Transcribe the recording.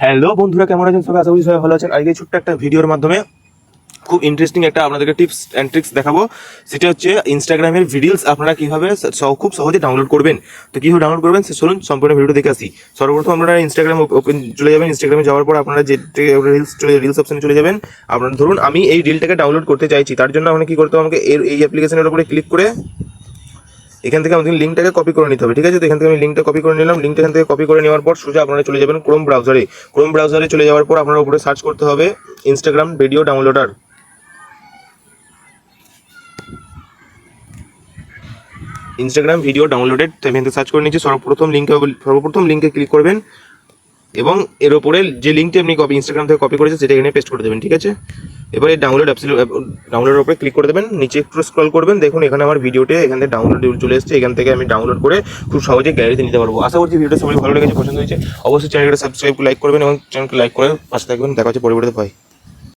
Hello বন্ধুরা, কেমন আছেন সবাই? আশা করি সবাই ভালো আছেন। আজকে ছোট্ট একটা ভিডিওর মাধ্যমে খুব ইন্টারেস্টিং একটা আপনাদেরকে টিপস অ্যান্ড ট্রিক্স দেখাবো। সেটা হচ্ছে ইনস্টাগ্রামের রিলস আপনারা কিভাবে খুব সহজে ডাউনলোড করবেন। তো কিভাবে ডাউনলোড করবেন চলুন সম্পূর্ণ ভিডিও দেখে আসি। সর্বপ্রথম আপনারা ইনস্টাগ্রাম ওপেন চলে যাবেন। ইনস্টাগ্রামে যাওয়ার পর আপনারা যে রিলস অপশনে চলে যাবেন। আপনারা ধরুন আমি এই রিলটাকে ডাউনলোড করতে চাইছি, তার জন্য আপনাকে কি করতে হবে, আমাকে এই অ্যাপ্লিকেশনের উপরে ক্লিক করে এখান থেকে আমাদের লিঙ্কটাকে কপি করে নিতে হবে। ঠিক আছে, তো এখান থেকে আমি লিঙ্কটা কপি করে নিলাম। লিঙ্কটা এখান থেকে কপি করে নেওয়ার পর সোজা আপনারা চলে যাবেন ক্রোম ব্রাউজারে। ক্রোম ব্রাউজারে চলে যাওয়ার পর আপনারা উপরে সার্চ করতে হবে Instagram video downloader. Instagram video downloaded এখান থেকে সার্চ করে নিচ্ছি। সর্বপ্রথম লিঙ্কে ক্লিক করবেন এবং এর উপরে যে লিঙ্কটি আপনি ইনস্টাগ্রাম থেকে কপি করেছেন সেটা এখানে পেস্ট করে দেবেন। ঠিক আছে, এবারে ডাউনলোডের উপরে ক্লিক করে দেবেন। নিচে একটু স্ক্রল করবেন, দেখুন এখানে আমার ভিডিওতে এখান থেকে ডাউনলোড চলে এসেছে। এখান থেকে আমি ডাউনলোড করে খুব সহজে গ্যালারিতে নিতে পারবো। আশা করছি ভিডিওটা সবাই ভালো লেগেছে, পছন্দ হয়েছে। অবশ্যই চ্যানেলটা সাবস্ক্রাইব লাইক করবেন এবং চ্যানেলকে লাইক করে পাশে থাকবেন। দেখা হচ্ছে পরবর্তীতে। ভাই।